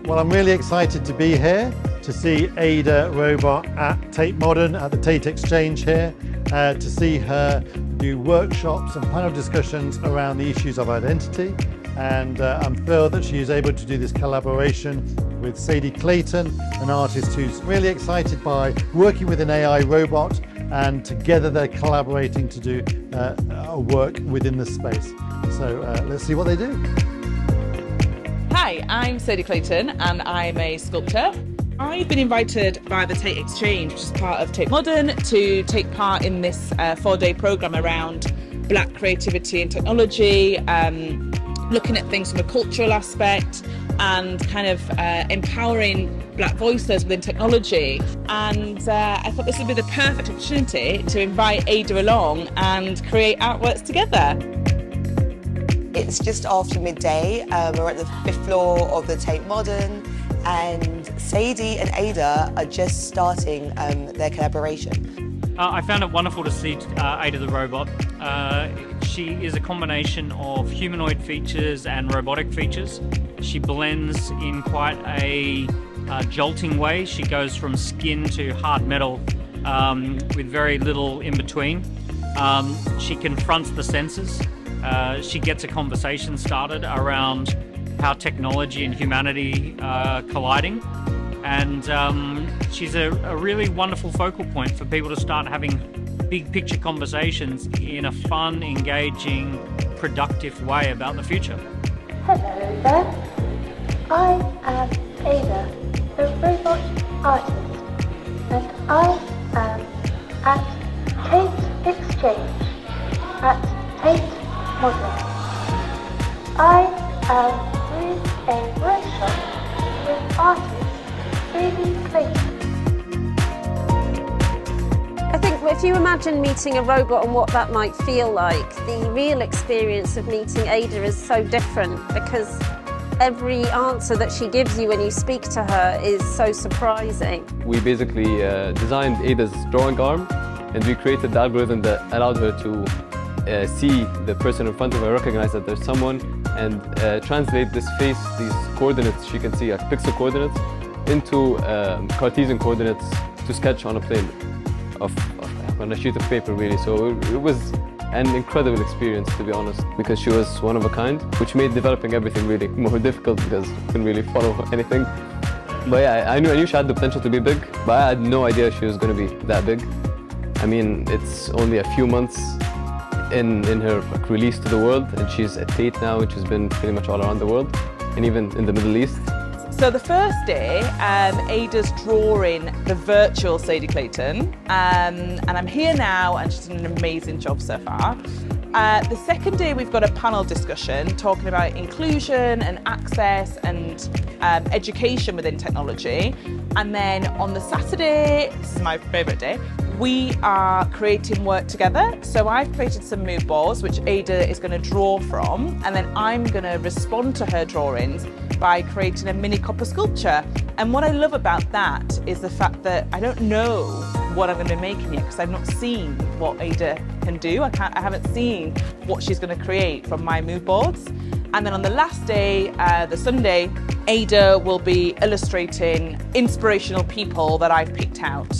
Well, I'm really excited to be here to see Ada robot at Tate Modern, at the Tate Exchange here, to see her do workshops and panel discussions around the issues of identity. And I'm thrilled that she is able to do this collaboration with Sadie Clayton, an artist who's really excited by working with an AI robot, and together they're collaborating to do work within the space. So let's see what they do. Hi, I'm Sadie Clayton and I'm a sculptor. I've been invited by the Tate Exchange, which is part of Tate Modern, to take part in this 4-day programme around Black creativity and technology, looking at things from a cultural aspect and kind of empowering Black voices within technology. And I thought this would be the perfect opportunity to invite Ada along and create artworks together. It's just after midday. We're at the 5th floor of the Tate Modern, and Sadie and Ada are just starting their collaboration. I found it wonderful to see Ada the robot. She is a combination of humanoid features and robotic features. She blends in quite a jolting way. She goes from skin to hard metal with very little in between. She confronts the senses. She gets a conversation started around how technology and humanity are colliding. And she's a really wonderful focal point for people to start having big picture conversations in a fun, engaging, productive way about the future. Hello there. I am Ada, the robot artist, and I am at Tate Exchange, at Tate Modern. I am doing a workshop with artist Sadie Clayton. I think if you imagine meeting a robot and what that might feel like, the real experience of meeting Ada is so different, because every answer that she gives you when you speak to her is so surprising. We basically designed Ada's drawing arm, and we created the algorithm that allowed her to see the person in front of her, recognize that there's someone, and translate this face, these coordinates she can see, like pixel coordinates, into Cartesian coordinates to sketch on a plane on a sheet of paper, really. So it was an incredible experience, to be honest, because she was one of a kind, which made developing everything really more difficult because I couldn't really follow anything. But yeah, I knew she had the potential to be big, but I had no idea she was going to be that big. I mean, it's only a few months in her release to the world, and she's at Tate now, which has been pretty much all around the world, and even in the Middle East. So the first day, Ada's drawing the virtual Sadie Clayton, and I'm here now, and she's done an amazing job so far. The second day, we've got a panel discussion talking about inclusion and access and education within technology. And then on the Saturday, this is my favourite day, we are creating work together. So I've created some mood boards, which Ada is going to draw from, and then I'm going to respond to her drawings by creating a mini copper sculpture. And what I love about that is the fact that I don't know what I'm going to be making yet, because I've not seen what Ada can do. I haven't seen what she's going to create from my mood boards. And then on the last day, the Sunday, Ada will be illustrating inspirational people that I've picked out.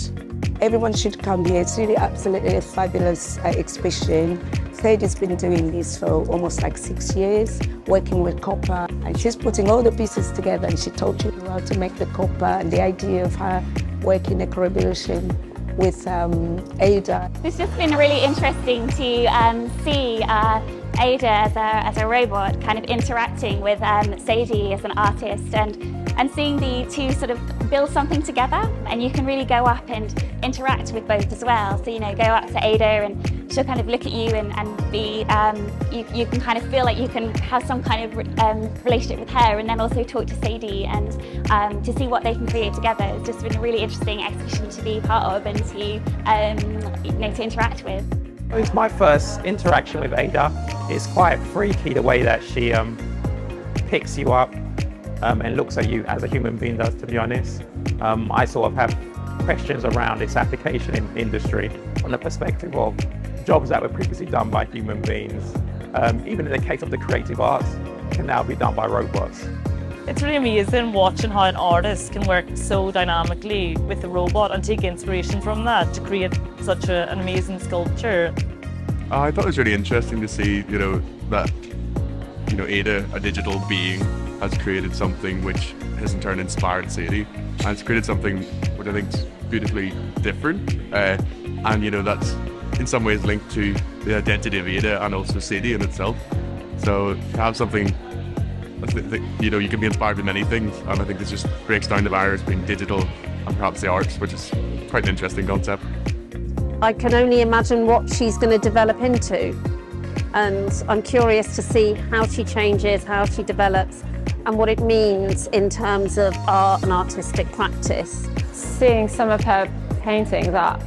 Everyone should come here. It's really absolutely a fabulous exhibition. Sadie's been doing this for almost like 6 years, working with copper, and she's putting all the pieces together, and she taught you how to make the copper, and the idea of her working a collaboration with Ada. It's just been really interesting to see Ada as a robot kind of interacting with Sadie as an artist, and seeing the two sort of build something together, and you can really go up and interact with both as well. So, you know, go up to Ada and she'll kind of look at you and be, you can kind of feel like you can have some kind of relationship with her, and then also talk to Sadie and to see what they can create together. It's just been a really interesting exhibition to be part of and to, to interact with. It's my first interaction with Ada. It's quite freaky the way that she picks you up and looks at you as a human being does, to be honest. I sort of have questions around its application in industry from the perspective of jobs that were previously done by human beings, even in the case of the creative arts, can now be done by robots. It's really amazing watching how an artist can work so dynamically with the robot and take inspiration from that to create such an amazing sculpture. I thought it was really interesting to see, that, Ada, a digital being, has created something which has in turn inspired Sadie, and it's created something which I think is beautifully different, and that's in some ways linked to the identity of Ada and also Sadie in itself. So to have something, you can be inspired by many things, and I think this just breaks down the barriers between digital and perhaps the arts, which is quite an interesting concept. I can only imagine what she's going to develop into, and I'm curious to see how she changes, how she develops, and what it means in terms of art and artistic practice. Seeing some of her paintings are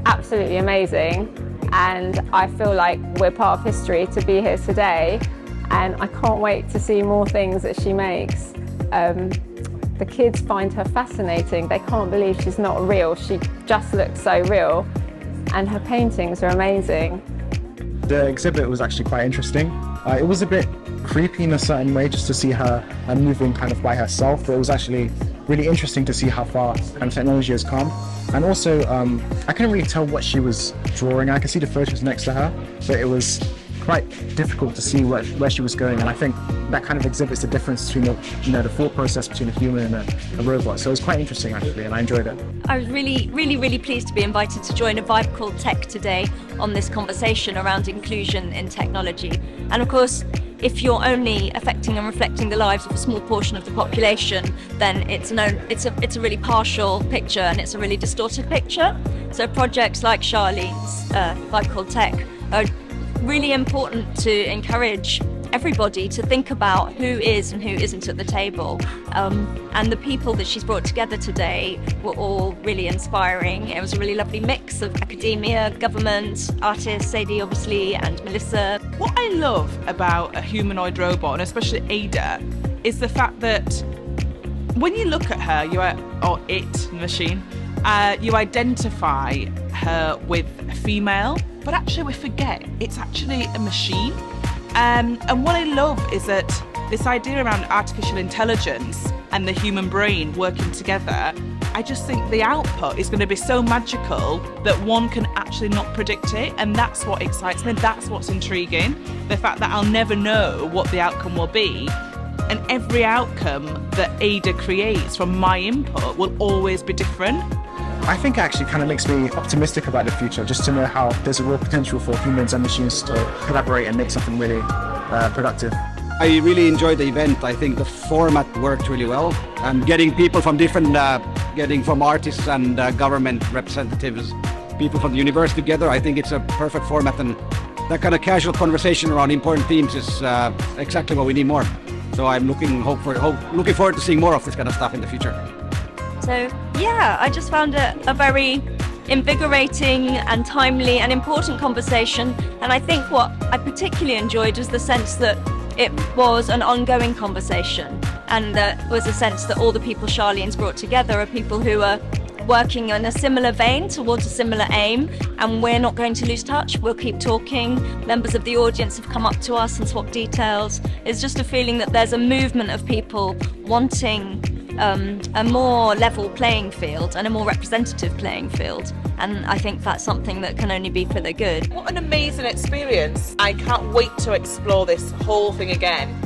absolutely amazing, and I feel like we're part of history to be here today, and I can't wait to see more things that she makes. The kids find her fascinating. They can't believe she's not real. She just looks so real, and her paintings are amazing. The exhibit was actually quite interesting. It was a bit creepy in a certain way just to see her moving kind of by herself, but it was actually really interesting to see how far kind of technology has come. And also, I couldn't really tell what she was drawing. I could see the photos next to her, but it was quite difficult to see where she was going. And I think that kind of exhibits the difference between the thought process between a human and a robot. So it was quite interesting actually, and I enjoyed it. I was really pleased to be invited to join a Vibe called Tech today on this conversation around inclusion in technology. And of course, if you're only affecting and reflecting the lives of a small portion of the population, then it's a really partial picture, and it's a really distorted picture. So projects like Charlene's Vibe called Tech are really important to encourage everybody to think about who is and who isn't at the table. And the people that she's brought together today were all really inspiring. It was a really lovely mix of academia, government, artists, Sadie obviously, and Melissa. What I love about a humanoid robot, and especially Ada, is the fact that when you look at her, machine, you identify her with a female, but actually we forget it's actually a machine. And what I love is that this idea around artificial intelligence and the human brain working together, I just think the output is going to be so magical that one can actually not predict it, and that's what excites me, that's what's intriguing. The fact that I'll never know what the outcome will be, and every outcome that Ada creates from my input will always be different. I think it actually kind of makes me optimistic about the future, just to know how there's a real potential for humans and machines to collaborate and make something really productive. I really enjoyed the event. I think the format worked really well. And getting people from different, getting from artists and government representatives, people from the university together, I think it's a perfect format. And that kind of casual conversation around important themes is exactly what we need more. So I'm looking forward to seeing more of this kind of stuff in the future. So yeah, I just found it a very invigorating and timely and important conversation. And I think what I particularly enjoyed was the sense that it was an ongoing conversation, and that was a sense that all the people Charlene's brought together are people who are working in a similar vein towards a similar aim, and we're not going to lose touch. We'll keep talking. Members of the audience have come up to us and swapped details. It's just a feeling that there's a movement of people wanting a more level playing field and a more representative playing field, and I think that's something that can only be for the good. What an amazing experience. I can't wait to explore this whole thing again.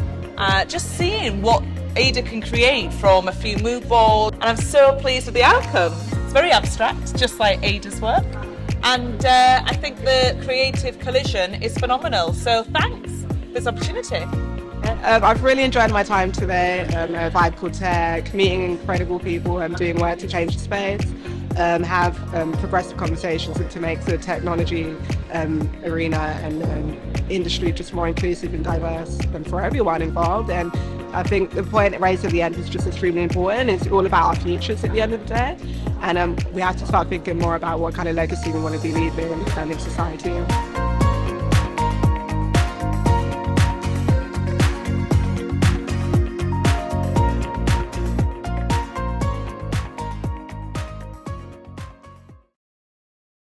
Just seeing what Ada can create from a few mood boards, and I'm so pleased with the outcome. It's very abstract, just like Ada's work, and I think the creative collision is phenomenal, so thanks for this opportunity. I've really enjoyed my time today, a Vibe called Tech, meeting incredible people and doing work to change the space, have progressive conversations and to make the technology arena and industry just more inclusive and diverse and for everyone involved. And I think the point raised at the end is just extremely important. It's all about our futures at the end of the day, and we have to start thinking more about what kind of legacy we want to be leaving in society.